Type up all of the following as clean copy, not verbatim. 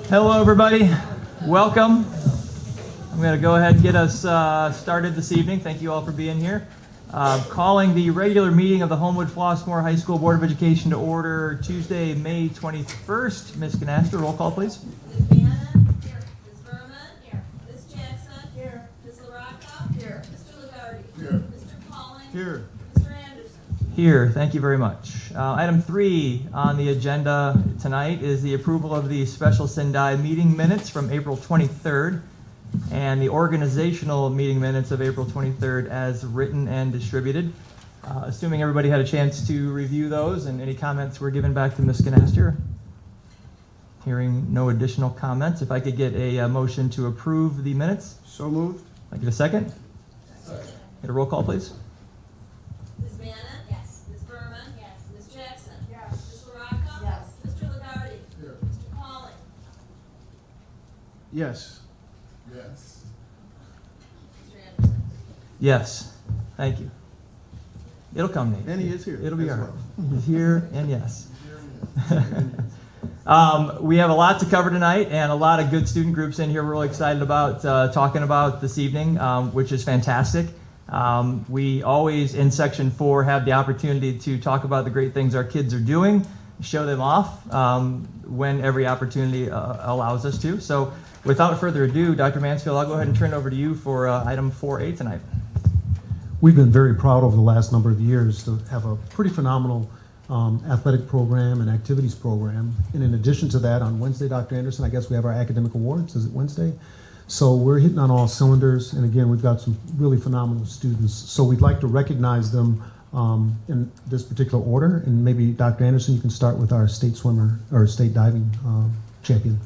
Hello, everybody. Welcome. I'm going to go ahead and get us started this evening. Thank you all for being here. Calling the regular meeting of the Homewood Flossmoor High School Board of Education to order Tuesday, May 21st. Ms. Canasta, roll call, please. Ms. Bannon? Here. Ms. Berman? Here. Ms. Jackson? Here. Ms. LaRocca? Here. Mr. Lagarde? Here. Mr. Collins? Here. Mr. Anderson? Here. Thank you very much. Item 3 on the agenda tonight is the approval of the special Sendai meeting minutes from April 23rd and the organizational meeting minutes of April 23rd as written and distributed. Assuming everybody had a chance to review those and any comments were given back to Ms. Canasta. Hearing no additional comments, if I could get a motion to approve the minutes. So moved. I get a second? Second. Get a roll call, please. Ms. Bannon? Yes. Ms. Berman? Yes. Ms. Jackson? Yes. Ms. LaRocca? Yes. Mr. Lagarde? Here. Mr. Collins? Yes. Yes. Mr. Anderson? Yes. Thank you. It'll come, Nate. And he is here. It'll be as all right. well. He's here and yes. We have a lot to cover tonight and a lot of good student groups in here we're really excited about talking about this evening, which is fantastic. We always, in Section 4, have the opportunity to talk about the great things our kids are doing, show them off when every opportunity allows us to. So without further ado, Dr. Mansfield, I'll go ahead and turn it over to you for item 4A tonight. We've been very proud over the last number of years to have a pretty phenomenal athletic program and activities program. And in addition to that, on Wednesday, Dr. Anderson, I guess we have our academic awards. Is it Wednesday? So we're hitting on all cylinders. And again, we've got some really phenomenal students. So we'd like to recognize them in this particular order. And maybe Dr. Anderson, you can start with our state swimmer or state diving champion.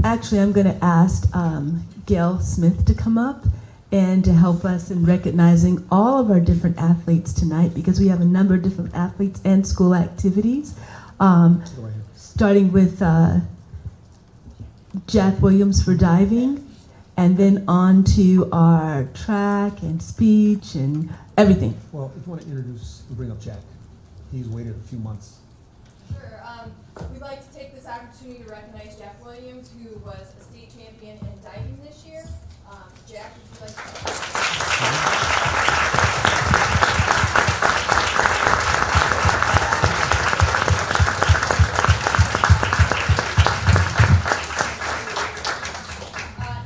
Actually, I'm going to ask Gail Smith to come up and to help us in recognizing all of our different athletes tonight, because we have a number of different athletes and school activities. Go right ahead. Starting with Jack Williams for diving, and then on to our track and speech and everything. Well, if you want to introduce and bring up Jack, he's waited a few months. Sure. We'd like to take this opportunity to recognize Jack Williams, who was a state champion in diving this year. Jack, would you like to...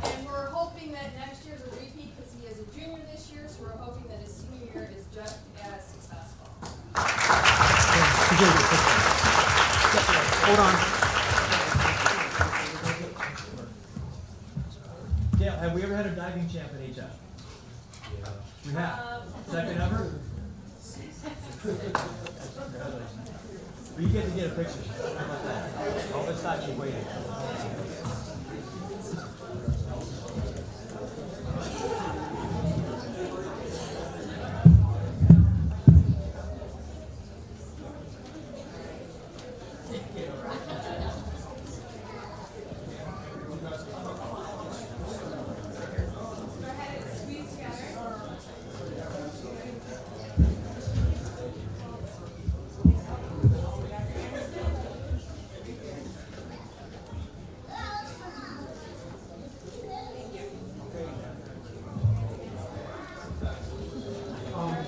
And we're hoping that next year's a repeat because he is a junior this year, so we're hoping that his senior year is just as successful. Hold on. Gail, have we ever had a diving champ at HF? Yeah. We have. Second ever? We get to get a picture. How about that? All this time you waited.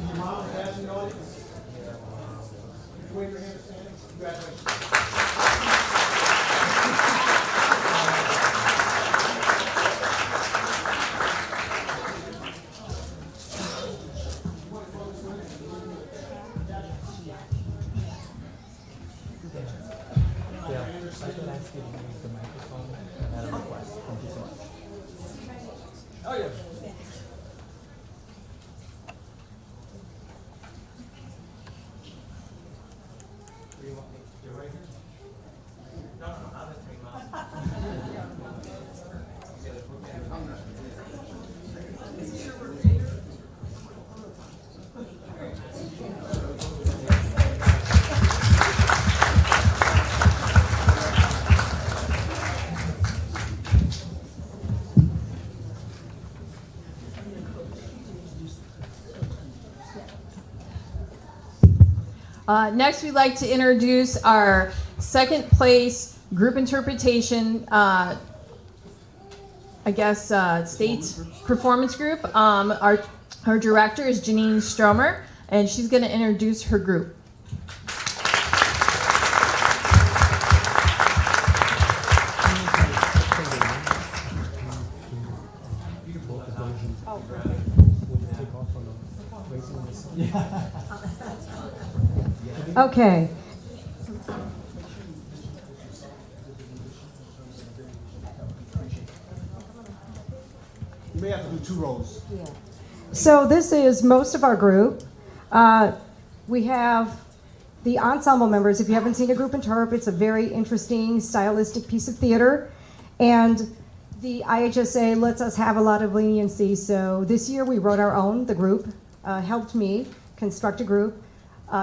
Your mom and dad's in the audience? Wave your hand standing. Congratulations. Yeah, I could ask you to use the microphone at a request. Thank you so much. Oh, yeah. Do you want me to do it right here? No, I'll just take mine. Next, we'd like to introduce our Second place, group interpretation, state performance group. Our director is Janine Stromer, and she's going to introduce her group. Okay. You may have to do 2 rows. So this is most of our group. We have the ensemble members. If you haven't seen a group interpret, it's a very interesting stylistic piece of theater. And the IHSA lets us have a lot of leniency. So this year we wrote our own. The group helped me construct a group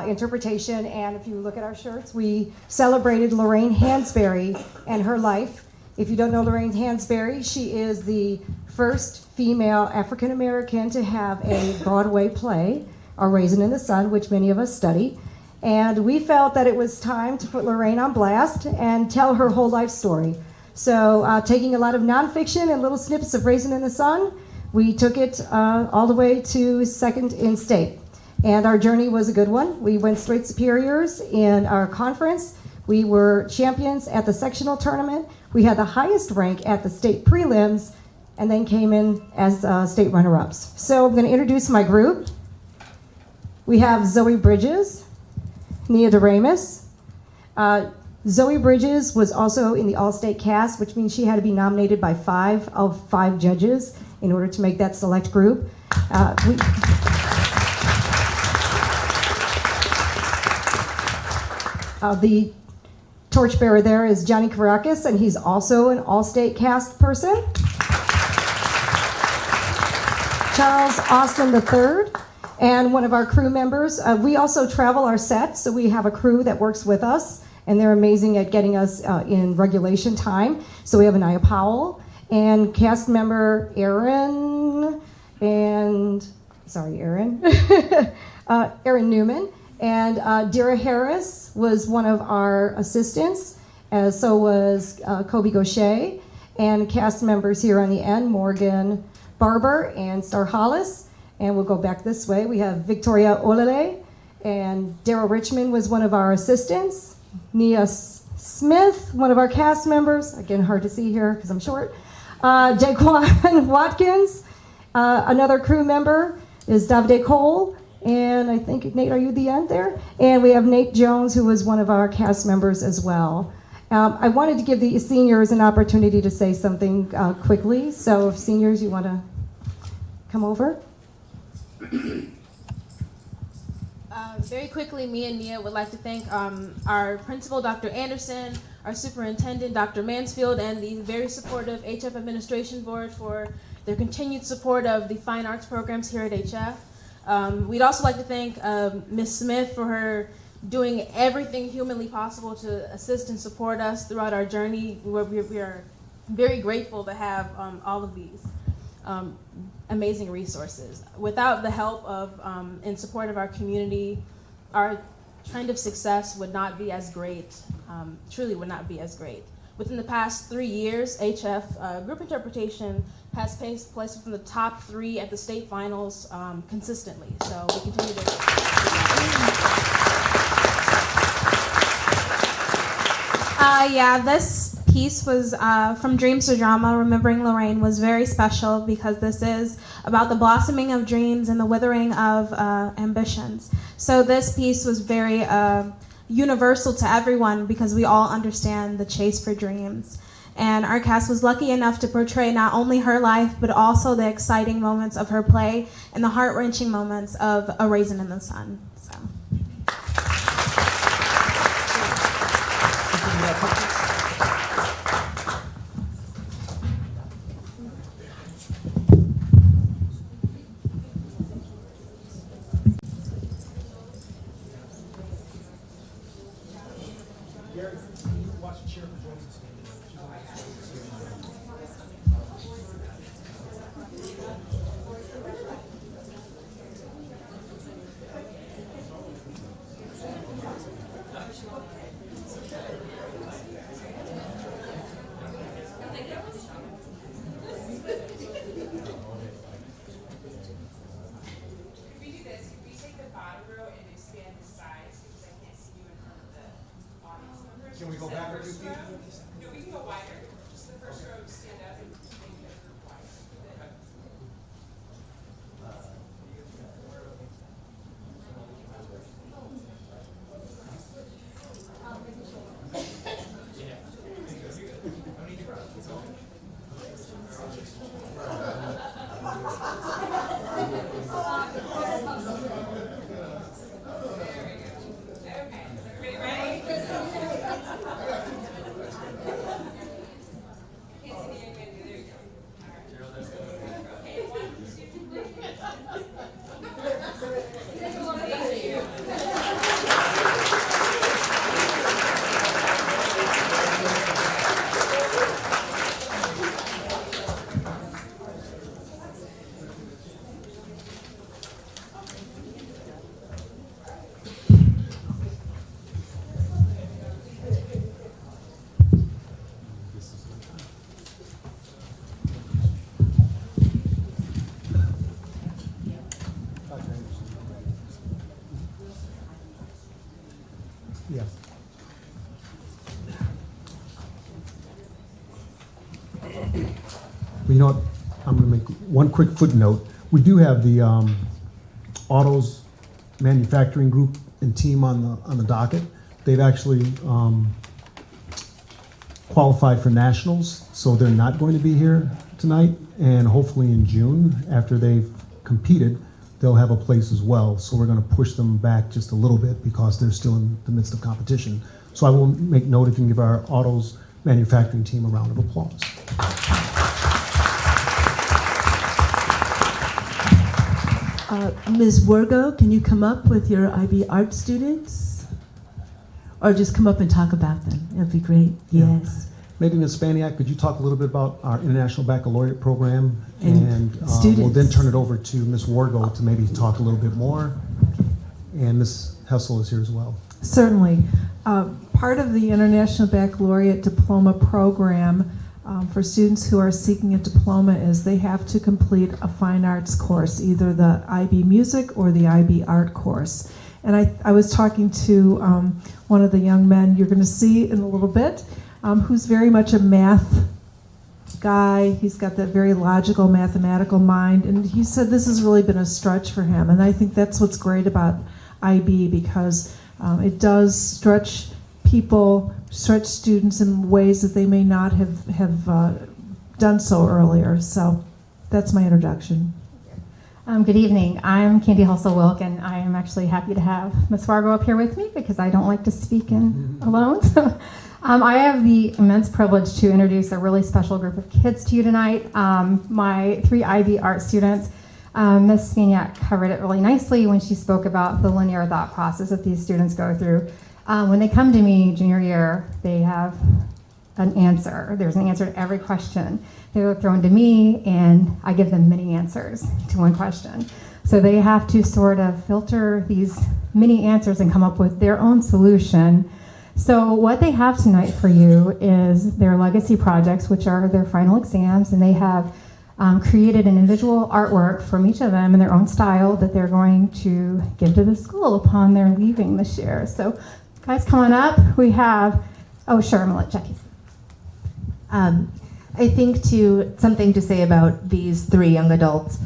interpretation. And if you look at our shirts, we celebrated Lorraine Hansberry and her life. If you don't know Lorraine Hansberry, she is the first female African American to have a Broadway play, A Raisin in the Sun, which many of us study. And we felt that it was time to put Lorraine on blast and tell her whole life story. So taking a lot of nonfiction and little snippets of Raisin in the Sun, we took it all the way to second in state. And our journey was a good one. We went straight superiors in our conference. We were champions at the sectional tournament. We had the highest rank at the state prelims, and then came in as state runner-ups. So I'm going to introduce my group. We have Zoe Bridges, Nia DeRamus. Zoe Bridges was also in the all-state cast, which means she had to be nominated by 5 of 5 judges in order to make that select group. The torchbearer there is Johnny Kourakis, and he's also an all-state cast person. Charles Austin III, and one of our crew members. We also travel our set, so we have a crew that works with us, and they're amazing at getting us in regulation time. So we have Anaya Powell, and cast member Aaron Newman. And Dira Harris was one of our assistants, as so was Kobe Gaucher, and cast members here on the end, Morgan Barber and Star Hollis. And we'll go back this way. We have Victoria Olele, and Daryl Richmond was one of our assistants. Nia Smith, one of our cast members. Again, hard to see here because I'm short. Jaquan Watkins, another crew member is Davide Cole. And I think, Nate, are you the end there? And we have Nate Jones, who was one of our cast members as well. I wanted to give the seniors an opportunity to say something quickly. So if seniors, you want to come over? Very quickly, me and Nia would like to thank our principal, Dr. Anderson, our superintendent, Dr. Mansfield, and the very supportive HF Administration Board for their continued support of the fine arts programs here at HF. We'd also like to thank Ms. Smith for her doing everything humanly possible to assist and support us throughout our journey. We are very grateful to have all of these amazing resources. Without the help of and support of our community, our trend of success would not be as great, truly would not be as great. Within the past 3 years, HF group interpretation has placed within the top 3 at the state finals consistently. So we continue to. This piece was from Dreams to Drama, Remembering Lorraine, was very special because this is about the blossoming of dreams and the withering of ambitions. So this piece was very universal to everyone because we all understand the chase for dreams. And our cast was lucky enough to portray not only her life, but also the exciting moments of her play and the heart-wrenching moments of A Raisin in the Sun. So. Can we go back a few feet? No, we can go wider. Just the first row, stand up and make the group wider. Yeah. Well, you know what? I'm going to make one quick footnote. We do have the autos manufacturing group and team on the docket. They've actually qualified for nationals, so they're not going to be here tonight. And hopefully in June, after they've competed, they'll have a place as well. So we're going to push them back just a little bit because they're still in the midst of competition. So I will make note if you can give our autos manufacturing team a round of applause. Ms. Wargo, can you come up with your IB art students? Or just come up and talk about them? It would be great. Yeah. Yes. Maybe Ms. Spaniak, could you talk a little bit about our International Baccalaureate program? And we'll students. then turn it over to Ms. Wargo to maybe talk a little bit more. And Ms. Hessel is here as well. Certainly. Part of the International Baccalaureate Diploma Program for students who are seeking a diploma is they have to complete a fine arts course, either the IB Music or the IB Art course. And I was talking to one of the young men you're going to see in a little bit, who's very much a math guy. He's got that very logical, mathematical mind. And he said this has really been a stretch for him. And I think that's what's great about IB, because it does stretch people, stretch students in ways that they may not have done so earlier. So that's my introduction. Good evening. I'm Candy Hustle-Wilk, and I am actually happy to have Ms. Wargo up here with me because I don't like to speak in alone. So, I have the immense privilege to introduce a really special group of kids to you tonight. My 3 IB art students. Ms. Spaniak covered it really nicely when she spoke about the linear thought process that these students go through. When they come to me junior year, they have an answer. There's an answer to every question. They're thrown to me, and I give them many answers to one question. So they have to sort of filter these many answers and come up with their own solution. So what they have tonight for you is their legacy projects, which are their final exams, and they have created an individual artwork from each of them in their own style that they're going to give to the school upon their leaving this year. So guys, come on up. We have, oh sure, I'm gonna let Jackie. I think something to say about these 3 young adults.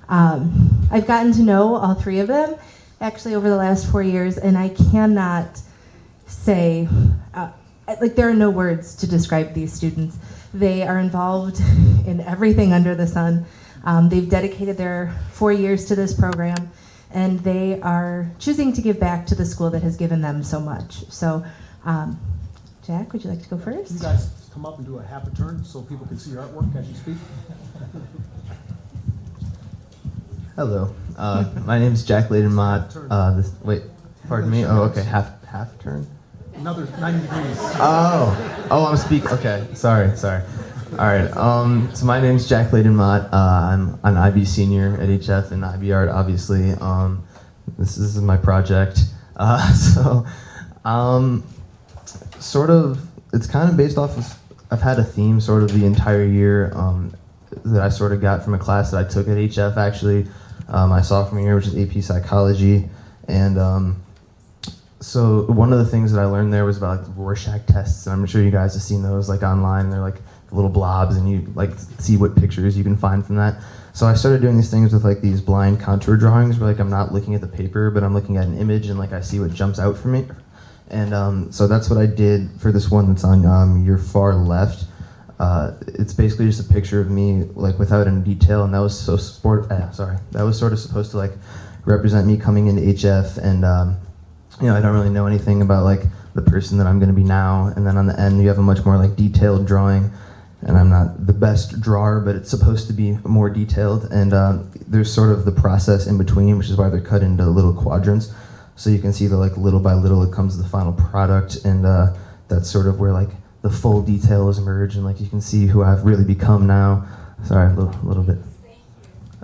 I've gotten to know all 3 of them actually over the last 4 years, and I cannot say, there are no words to describe these students. They are involved in everything under the sun. They've dedicated their 4 years to this program, and they are choosing to give back to the school that has given them so much. So, Jack, would you like to go first? You guys come up and do a half a turn so people can see your artwork as you speak. Hello, my name is Jack Layden-Mott. Pardon me. Oh, okay, half turn. Another 90 degrees. Oh, I'm speaking. Okay, sorry. All right. So my name's Jack Layden-Mott. I'm an IB senior at HF and IB Art, obviously. This is my project. Sort of, it's kind of based off of, I've had a theme sort of the entire year that I sort of got from a class that I took at HF, actually. My sophomore year, which is AP Psychology. And So one of the things that I learned there was about like Rorschach tests, and I'm sure you guys have seen those like online. They're like little blobs, and you like see what pictures you can find from that. So I started doing these things with like these blind contour drawings, where like I'm not looking at the paper, but I'm looking at an image, and like I see what jumps out for me. And so that's what I did for this one that's on your far left. It's basically just a picture of me like without any detail, and that was that was sort of supposed to like represent me coming into HF, and you know, I don't really know anything about like the person that I'm going to be now. And then on the end, you have a much more like detailed drawing, and I'm not the best drawer, but it's supposed to be more detailed. And there's sort of the process in between, which is why they're cut into little quadrants, so you can see that like little by little it comes to the final product, and that's sort of where like the full details emerge, and like you can see who I've really become now. Sorry, a little bit.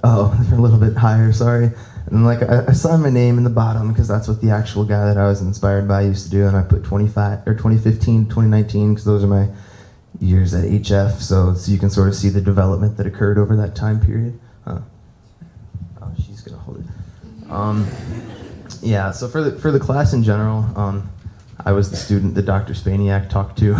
Oh, they're a little bit higher. Sorry. And like I signed my name in the bottom because that's what the actual guy that I was inspired by used to do, and I put 2015, 2019 because those are my years at HF. So you can sort of see the development that occurred over that time period. Oh, she's gonna hold it. Yeah. So for the class in general, I was the student that Dr. Spaniak talked to.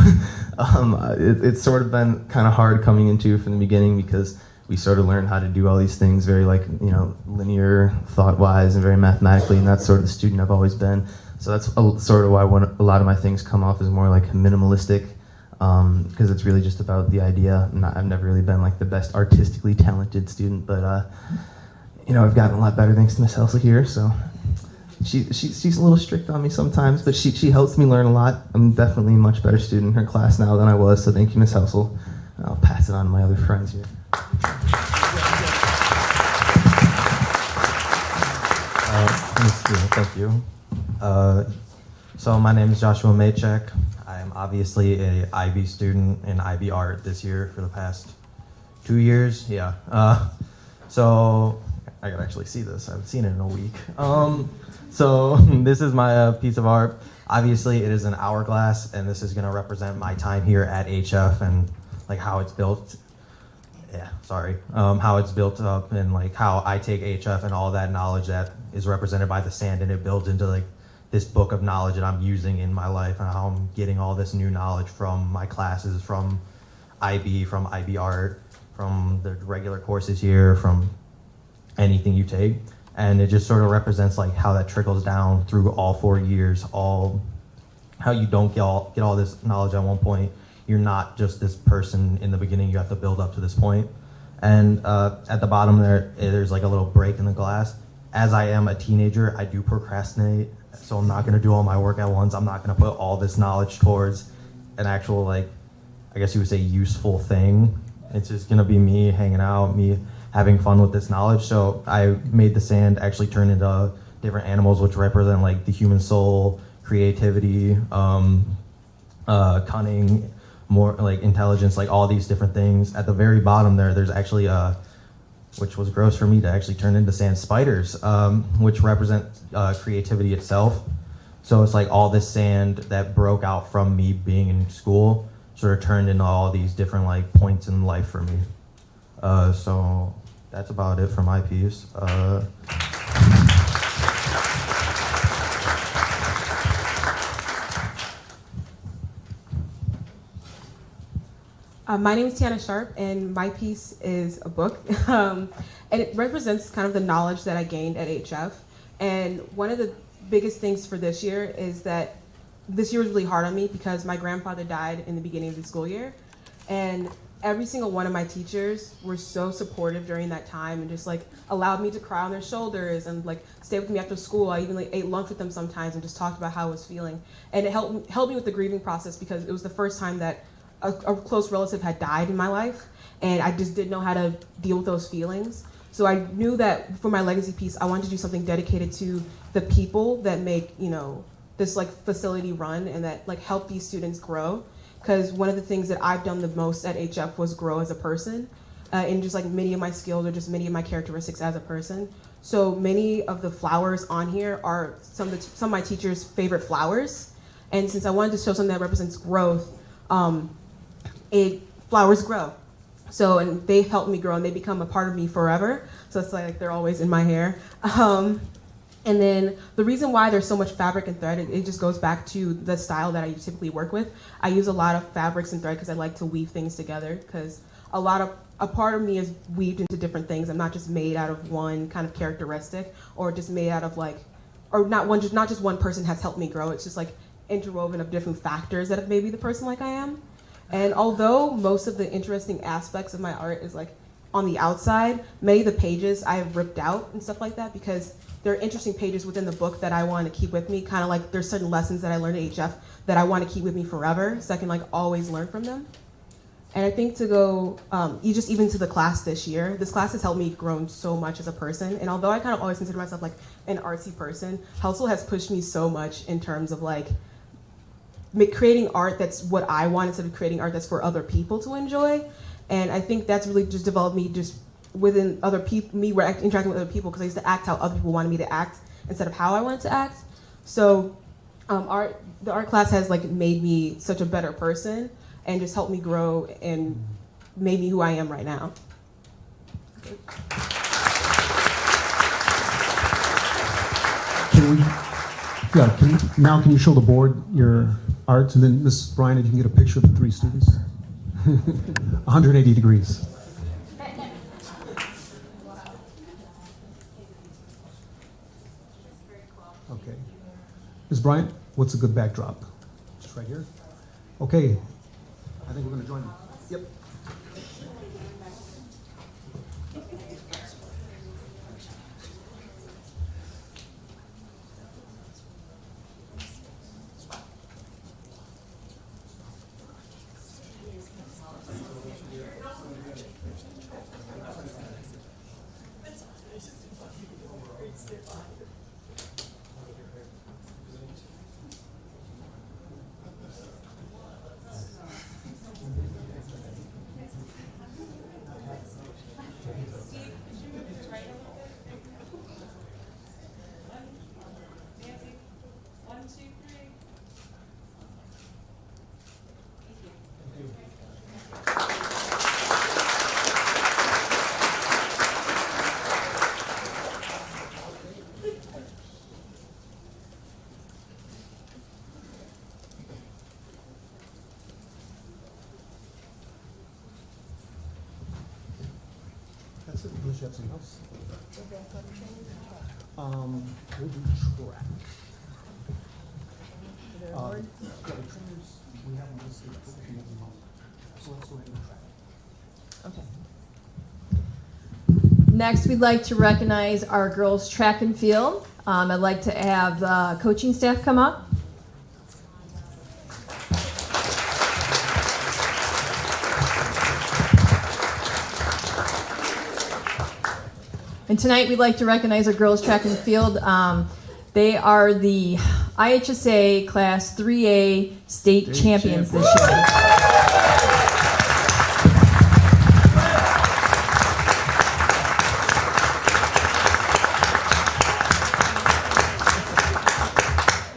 It's sort of been kind of hard coming into from the beginning because we sort of learned how to do all these things very like, you know, linear thought-wise and very mathematically, and that's sort of the student I've always been. So that's sort of why a lot of my things come off as more like minimalistic, because it's really just about the idea. I've never really been like the best artistically talented student, but you know, I've gotten a lot better thanks to Miss Helsel here. So she's a little strict on me sometimes, but she helps me learn a lot. I'm definitely a much better student in her class now than I was, so thank you, Miss Helsel. I'll pass it on to my other friends here. Thank you. So my name is Joshua Maychek. I am obviously a IB student in IB Art this year for the past 2 years. Yeah. So I could actually see this. I haven't seen it in a week. So this is my piece of art. Obviously, it is an hourglass, and this is going to represent my time here at HF and like how it's built. Yeah, sorry. How it's built up, and like how I take HF and all that knowledge that is represented by the sand, and it builds into like this book of knowledge that I'm using in my life, and how I'm getting all this new knowledge from my classes, from IB Art, from the regular courses here, from anything you take. And it just sort of represents like how that trickles down through all 4 years, how you don't get all this knowledge at one point. You're not just this person in the beginning, you have to build up to this point. And at the bottom there's like a little break in the glass. As I am a teenager, I do procrastinate, so I'm not gonna do all my work at once. I'm not gonna put all this knowledge towards an actual, like, I guess you would say useful thing. It's just gonna be me hanging out, me having fun with this knowledge. So I made the sand actually turn into different animals, which represent like the human soul, creativity, cunning, more like intelligence, like all these different things. At the very bottom there's actually which was gross for me to actually turn into sand, spiders, which represent creativity itself. So it's like all this sand that broke out from me being in school sort of turned into all these different like points in life for me. So that's about it for my piece. My name is Tiana Sharp, and my piece is a book. And it represents kind of the knowledge that I gained at HF. And one of the biggest things for this year is that this year was really hard on me because my grandfather died in the beginning of the school year. And every single one of my teachers were so supportive during that time and just like allowed me to cry on their shoulders and like stay with me after school. I even like ate lunch with them sometimes and just talked about how I was feeling. And it helped me with the grieving process because it was the first time that a close relative had died in my life, and I just didn't know how to deal with those feelings. So I knew that for my legacy piece, I wanted to do something dedicated to the people that make, you know, this like facility run and that like help these students grow. Because one of the things that I've done the most at HF was grow as a person, and just like many of my skills or just many of my characteristics as a person. So many of the flowers on here are some of my teachers' favorite flowers, and since I wanted to show something that represents growth, flowers grow. So, and they help me grow and they become a part of me forever. So it's like they're always in my hair. And then the reason why there's so much fabric and thread, it just goes back to the style that I typically work with. I use a lot of fabrics and thread because I like to weave things together, because a part of me is weaved into different things. I'm not just made out of one kind of characteristic, or just made out of like, or not just one person has helped me grow. It's just like interwoven of different factors that have made me the person like I am. And although most of the interesting aspects of my art is like on the outside, many of the pages I have ripped out and stuff like that, because there are interesting pages within the book that I want to keep with me, kind of like there's certain lessons that I learned at HF that I want to keep with me forever, so I can like always learn from them. And I think to go, even to the class this year, this class has helped me grow so much as a person. And although I kind of always consider myself like an artsy person, Helsel has pushed me so much in terms of like creating art that's what I want instead of creating art that's for other people to enjoy. And I think that's really just developed me just within other people, interacting with other people, because I used to act how other people wanted me to act instead of how I wanted to act. So the art class has like made me such a better person and just helped me grow and made me who I am right now. Can you show the board your arts, and then Ms. Bryan, if you can get a picture of the three students. 180 degrees. Okay. Ms. Bryant, what's a good backdrop? Just right here? Okay. I think we're going to join you. Yep. That's it. Unless you have something else. We'll do track. Yeah, the trainers, we have them listed. So let's go ahead and track. Okay. Next, we'd like to recognize our girls' track and field. I'd like to have the coaching staff come up. And tonight we'd like to recognize our girls' track and field. They are the IHSA Class 3A state champions this year.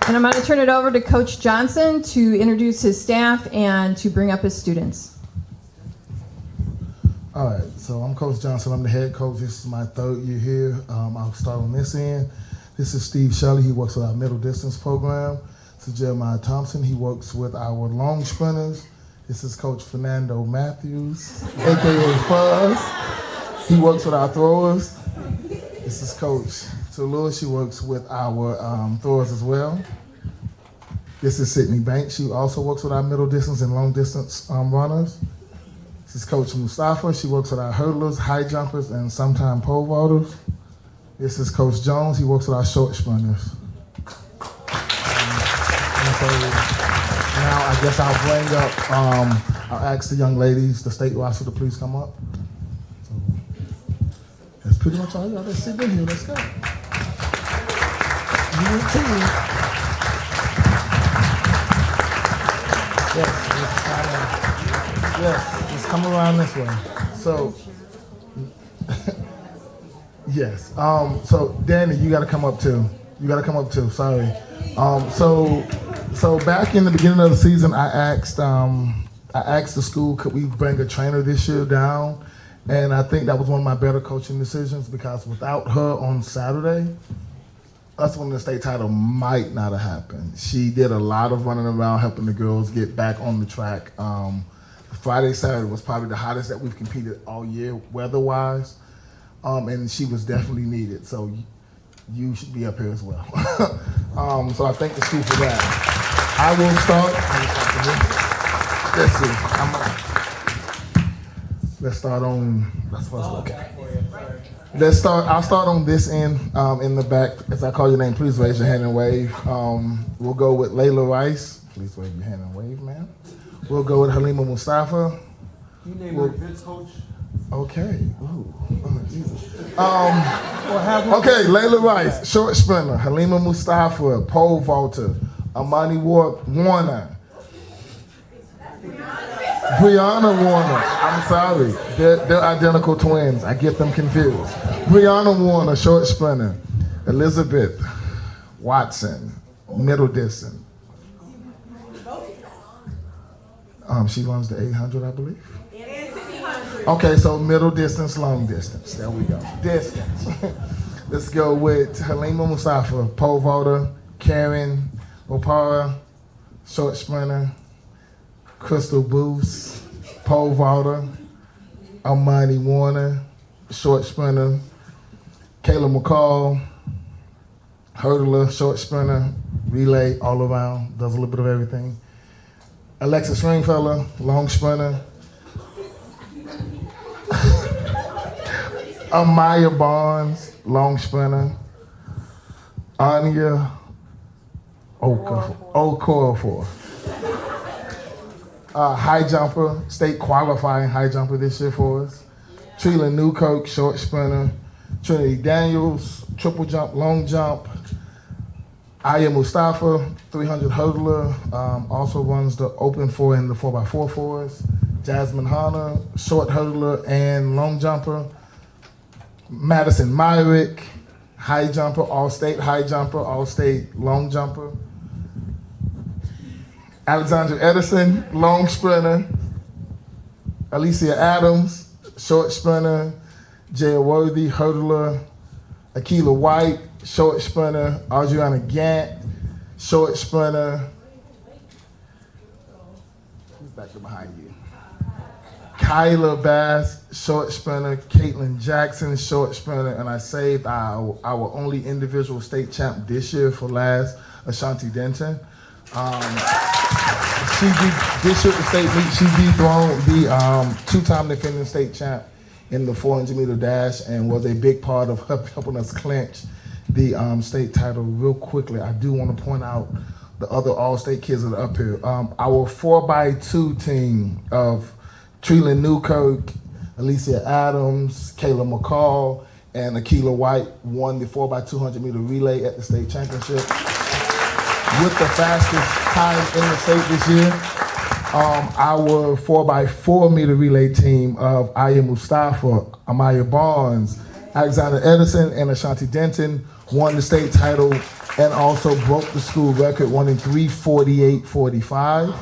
And I'm going to turn it over to Coach Johnson to introduce his staff and to bring up his students. All right, so I'm Coach Johnson. I'm the head coach. This is my third year here. I'll start on this end. This is Steve Shelley. He works with our middle distance program. This is Jeremiah Thompson. He works with our long sprinters. This is Coach Fernando Matthews, a.k.a. Fuzz. He works with our throwers. This is Coach Lewis. She works with our throwers as well. This is Sydney Banks. She also works with our middle distance and long distance runners. This is Coach Mustafa. She works with our hurdlers, high jumpers, and sometimes pole vaulters. This is Coach Jones. He works with our short sprinters. Now I guess I'll bring up, I'll ask the young ladies, the state roster, to please come up. So, that's pretty much all you got. Let's sit in here. Let's go. Yes, just come around this way. So, yes. So Danny, you got to come up too. Sorry. So back in the beginning of the season, I asked the school, could we bring a trainer this year down? And I think that was one of my better coaching decisions, because without her on Saturday, us winning the state title might not have happened. She did a lot of running around helping the girls get back on the track. Friday, Saturday was probably the hottest that we've competed all year, weather-wise, and she was definitely needed. So you should be up here as well. So I thank the school for that. I will start. Let's see. Let's start on. That's first. Okay. Let's start. I'll start on this end in the back. As I call your name, please raise your hand and wave. We'll go with Layla Rice. Please wave your hand and wave, ma'am. We'll go with Halima Mustafa. You named her Vince Coach. Okay. Ooh. Oh, Jesus. Okay, Layla Rice, short sprinter. Halima Mustafa, pole vaulter. Amani Warner. Brianna Warner. I'm sorry. They're identical twins. I get them confused. Brianna Warner, short sprinter. Elizabeth Watson, middle distance. She runs the 800, I believe. Okay, so middle distance, long distance. There we go. Distance. Let's go with Halima Mustafa, pole vaulter. Karen Opara, short sprinter. Crystal Booth, pole vaulter. Amani Warner, short sprinter. Kayla McCall, hurdler, short sprinter. Relay, all around, does a little bit of everything. Alexa Stringfellow, long sprinter. Amaya Barnes, long sprinter. Anya Okorafor, high jumper, state qualifying high jumper this year for us. Treela Newkirk, short sprinter. Trinity Daniels, triple jump, long jump. Aya Mustafa, 300 hurdler, also runs the open 4 and the 4x4 for us. Jasmine Hanna, short hurdler and long jumper. Madison Myrick, high jumper, all-state high jumper, all-state long jumper. Alexandra Edison, long sprinter. Alicia Adams, short sprinter. Jaya Worthy, hurdler. Akila White, short sprinter. Adriana Gant, short sprinter. Who's back there behind you? Kyla Bass, short sprinter. Caitlin Jackson, short sprinter. And I saved our only individual state champ this year for last, Ashanti Denton. She beat, this year at the state meet, she dethroned the two-time defending state champ in the 400-meter dash and was a big part of helping us clinch the state title. Real quickly, I do want to point out the other all-state kids that are up here. Our 4x2 team of Treela Newkirk, Alicia Adams, Kayla McCall, and Akila White won the 4x200-meter relay at the state championship with the fastest time in the state this year. Our 4x4-meter relay team of Aya Mustafa, Amaya Barnes, Alexander Edison, and Ashanti Denton won the state title and also broke the school record, running 3:48.45.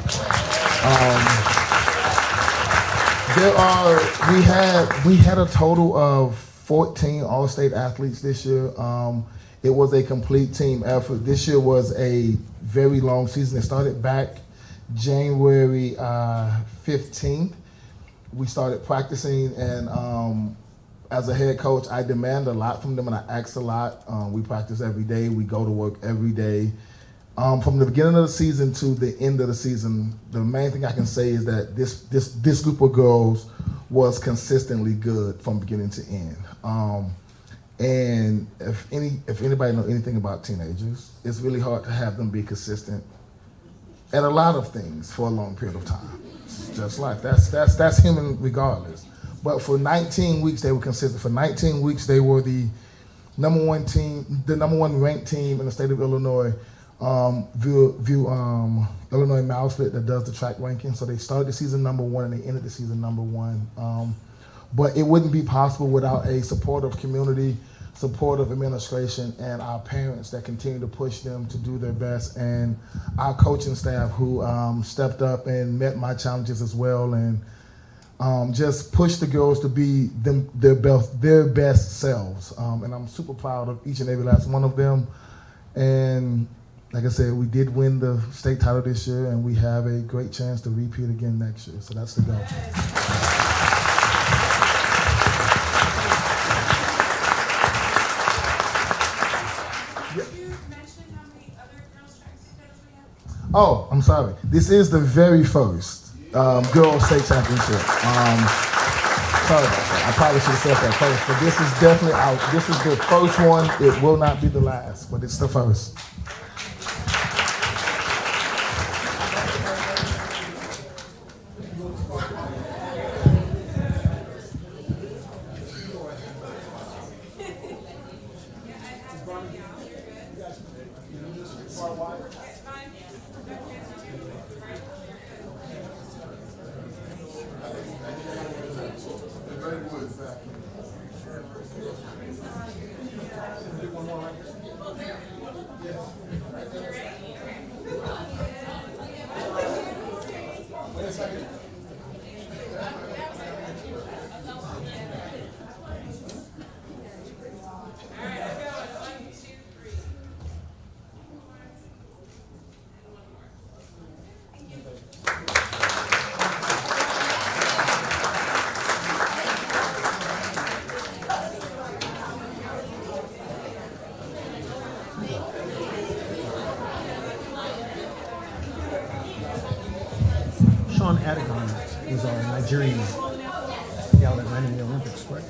We had a total of 14 all-state athletes this year. It was a complete team effort. This year was a very long season. It started back January 15th. We started practicing, and as a head coach, I demand a lot from them and I ask a lot. We practice every day. We go to work every day. From the beginning of the season to the end of the season, the main thing I can say is that this group of girls was consistently good from beginning to end. And if anybody knows anything about teenagers, it's really hard to have them be consistent at a lot of things for a long period of time. It's just life. That's human regardless. But for 19 weeks they were consistent. For 19 weeks they were the number one ranked team in the state of Illinois. Illinois Mouselet that does the track ranking. So they started the season number 1 and they ended the season number 1. But it wouldn't be possible without a supportive community, supportive administration, and our parents that continue to push them to do their best, and our coaching staff who stepped up and met my challenges as well, and just pushed the girls to be their best selves. And I'm super proud of each and every last one of them. And like I said, we did win the state title this year, and we have a great chance to repeat again next year. So that's the goal. Oh, I'm sorry. This is the very first girls state championship. Sorry about that. I probably should have said that first, but this is definitely out. This is the first one. It will not be the last, but it's the first. Sean Adigan was our Nigerian gal that ran in the Olympics, correct?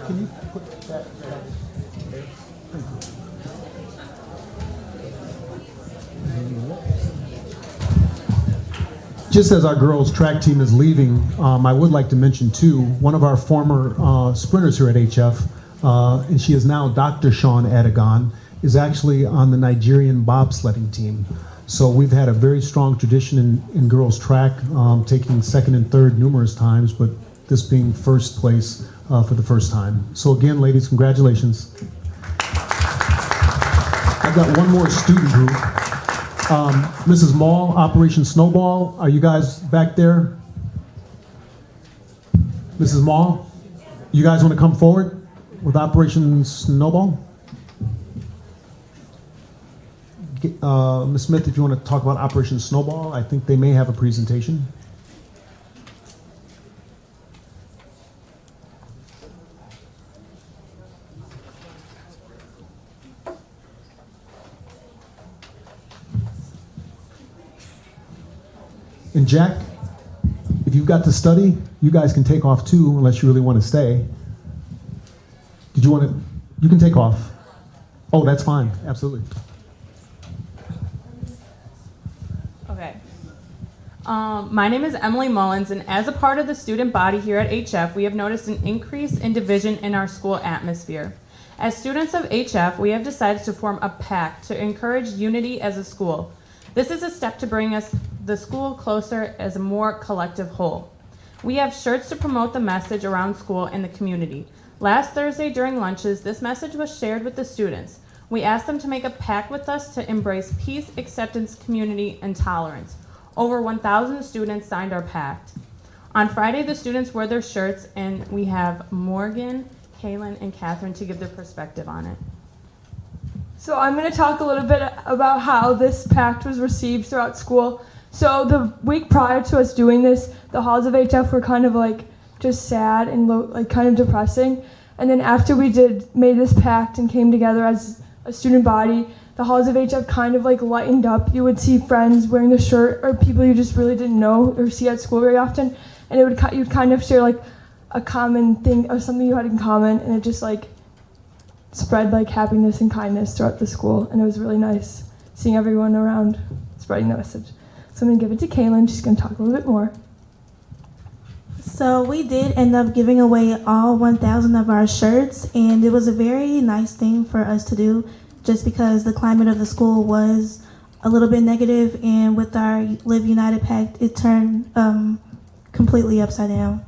Can you put that there? Thank you. Just as our girls track team is leaving, I would like to mention too, one of our former sprinters here at HF, and she is now Dr. Sean Adigan, is actually on the Nigerian bobsledding team. So we've had a very strong tradition in girls track, taking second and third numerous times, but this being first place for the first time. So again, ladies, congratulations. I've got one more student group. Mrs. Mall, Operation Snowball, are you guys back there? Mrs. Mall, you guys want to come forward with Operation Snowball? Ms. Smith, if you want to talk about Operation Snowball, I think they may have a presentation. And Jack, if you've got to study, you guys can take off too, unless you really want to stay. Did you want to? You can take off. Oh, that's fine. Absolutely. Okay. My name is Emily Mullins, and as a part of the student body here at HF, we have noticed an increase in division in our school atmosphere. As students of HF, we have decided to form a pact to encourage unity as a school. This is a step to bring the school closer as a more collective whole. We have shirts to promote the message around school and the community. Last Thursday during lunches, this message was shared with the students. We asked them to make a pact with us to embrace peace, acceptance, community, and tolerance. Over 1,000 students signed our pact. On Friday, the students wore their shirts, and we have Morgan, Kaylin, and Catherine to give their perspective on it. So I'm going to talk a little bit about how this pact was received throughout school. So the week prior to us doing this, the halls of HF were kind of like just sad and like kind of depressing. And then after we made this pact and came together as a student body, the halls of HF kind of like lightened up. You would see friends wearing the shirt or people you just really didn't know or see at school very often, and you'd kind of share like a common thing or something you had in common, and it just like spread like happiness and kindness throughout the school, and it was really nice seeing everyone around spreading the message. So I'm gonna give it to Kaylin. She's gonna talk a little bit more. So we did end up giving away all 1,000 of our shirts, and it was a very nice thing for us to do just because the climate of the school was a little bit negative, and with our Live United Pact, it turned completely upside down.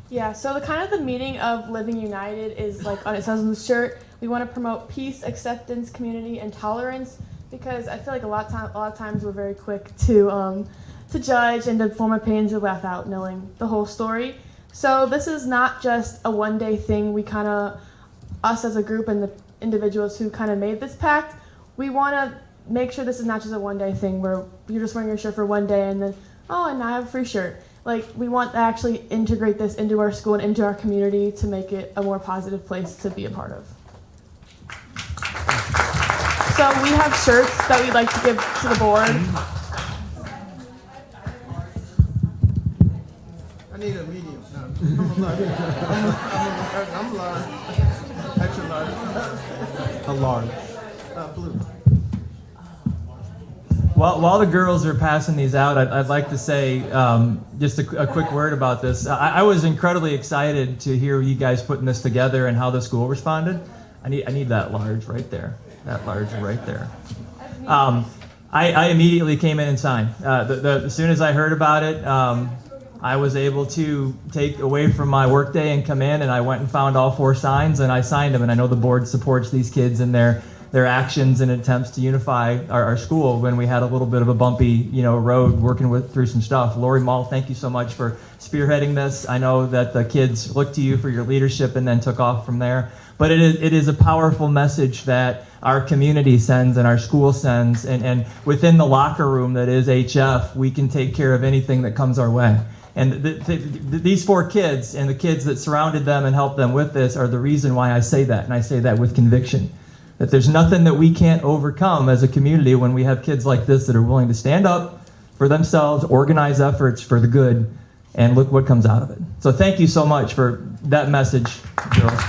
Yeah, so the meaning of Living United is like it says on the shirt, we want to promote peace, acceptance, community, and tolerance, because I feel like a lot of times we're very quick to to judge and to form opinions without knowing the whole story. So this is not just a one-day thing. We kind of, us as a group and the individuals who kind of made this pact, we want to make sure this is not just a one-day thing where you're just wearing your shirt for one day and then, oh, and now I have a free shirt. Like, we want to actually integrate this into our school and into our community to make it a more positive place to be a part of. So we have shirts that we'd like to give to the board. I need a medium. No, I'm large. Extra large. A large. Blue. While the girls are passing these out, I'd like to say just a quick word about this. I was incredibly excited to hear you guys putting this together and how the school responded. I need that large right there. That large right there. I immediately came in and signed. As soon as I heard about it, I was able to take away from my workday and come in, and I went and found all 4 signs and I signed them. And I know the board supports these kids in their actions and attempts to unify our school when we had a little bit of a bumpy, road working through some stuff. Lori Mull, thank you so much for spearheading this. I know that the kids looked to you for your leadership and then took off from there. But it is a powerful message that our community sends and our school sends, and within the locker room that is HF, we can take care of anything that comes our way. And these 4 kids and the kids that surrounded them and helped them with this are the reason why I say that, and I say that with conviction. That there's nothing that we can't overcome as a community when we have kids like this that are willing to stand up for themselves, organize efforts for the good, and look what comes out of it. So thank you so much for that message, girls.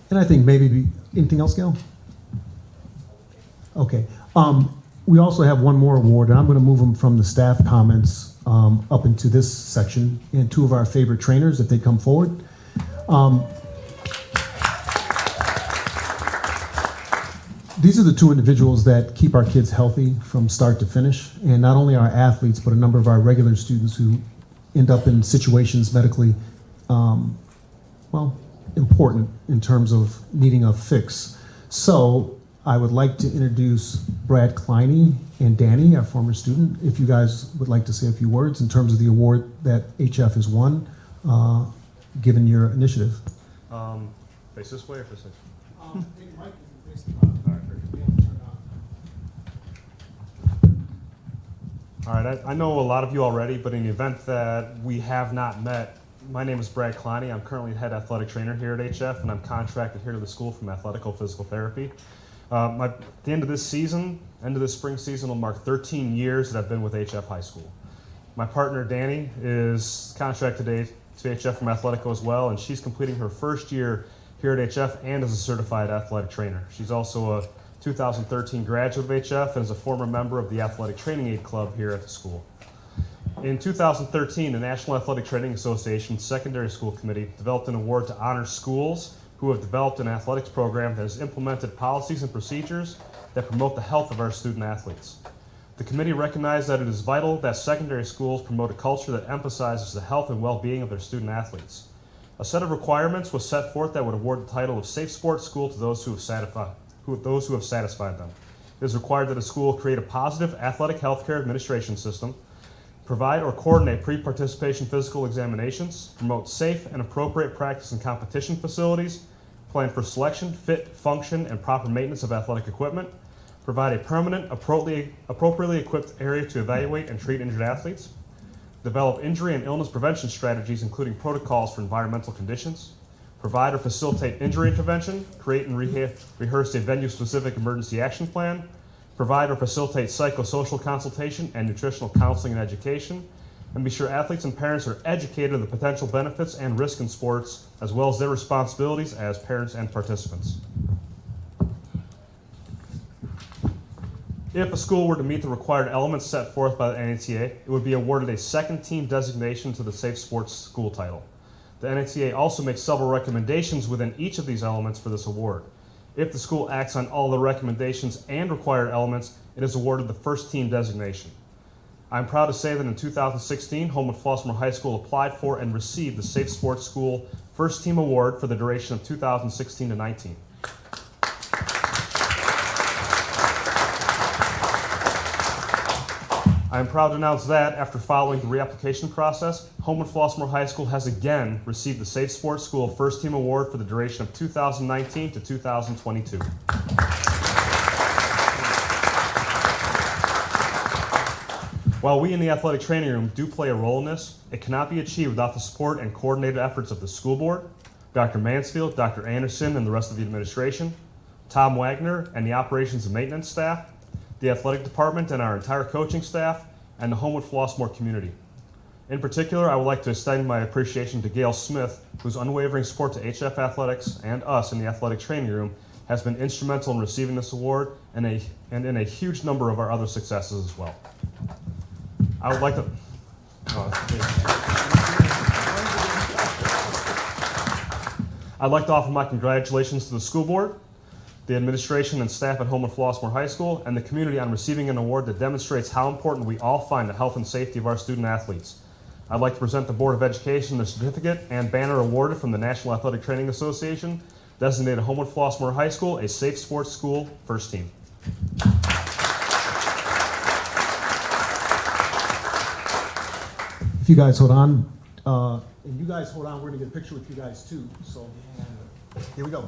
And I think maybe, anything else, Gail? Okay. We also have one more award, and I'm going to move them from the staff comments up into this section, and 2 of our favorite trainers, if they come forward. These are the 2 individuals that keep our kids healthy from start to finish, and not only our athletes, but a number of our regular students who end up in situations medically, important in terms of needing a fix. So I would like to introduce Brad Kleine and Danny, our former student, if you guys would like to say a few words in terms of the award that HF has won, given your initiative. Face this way or face this way? All right, I know a lot of you already, but in the event that we have not met, my name is Brad Kleine. I'm currently head athletic trainer here at HF, and I'm contracted here to the school from Athletical Physical Therapy. At the end of this season, end of this spring season, will mark 13 years that I've been with HF High School. My partner, Danny, is contracted to HF from Athletico as well, and she's completing her first year here at HF and as a certified athletic trainer. She's also a 2013 graduate of HF and is a former member of the Athletic Training Aid Club here at the school. In 2013, the National Athletic Training Association Secondary School Committee developed an award to honor schools who have developed an athletics program that has implemented policies and procedures that promote the health of our student athletes. The committee recognized that it is vital that secondary schools promote a culture that emphasizes the health and well-being of their student athletes. A set of requirements was set forth that would award the title of Safe Sports School to those who have satisfied them. It is required that a school create a positive athletic healthcare administration system, provide or coordinate pre-participation physical examinations, promote safe and appropriate practice and competition facilities, plan for selection, fit, function, and proper maintenance of athletic equipment, provide a permanent, appropriately equipped area to evaluate and treat injured athletes, develop injury and illness prevention strategies including protocols for environmental conditions, provide or facilitate injury intervention, create and rehearse a venue-specific emergency action plan, provide or facilitate psychosocial consultation and nutritional counseling and education, and be sure athletes and parents are educated of the potential benefits and risk in sports, as well as their responsibilities as parents and participants. If a school were to meet the required elements set forth by the NATA, it would be awarded a second team designation to the Safe Sports School title. The NATA also makes several recommendations within each of these elements for this award. If the school acts on all the recommendations and required elements, it is awarded the first team designation. I'm proud to say that in 2016, Homewood Flossmoor High School applied for and received the Safe Sports School First Team Award for the duration of 2016 to 19. I am proud to announce that after following the reapplication process, Homewood Flossmoor High School has again received the Safe Sports School First Team Award for the duration of 2019 to 2022. While we in the athletic training room do play a role in this, it cannot be achieved without the support and coordinated efforts of the school board, Dr. Mansfield, Dr. Anderson, and the rest of the administration, Tom Wagner and the operations and maintenance staff, the athletic department and our entire coaching staff, and the Homewood Flossmoor community. In particular, I would like to extend my appreciation to Gail Smith, whose unwavering support to HF Athletics and us in the athletic training room has been instrumental in receiving this award and in a huge number of our other successes as well. I would like to. I'd like to offer my congratulations to the school board, the administration and staff at Homewood Flossmoor High School, and the community on receiving an award that demonstrates how important we all find the health and safety of our student athletes. I'd like to present the Board of Education the certificate and banner awarded from the National Athletic Training Association, designated Homewood Flossmoor High School a safe sports school first team. If you guys hold on, and you guys hold on, we're gonna get a picture with you guys too. So here we go.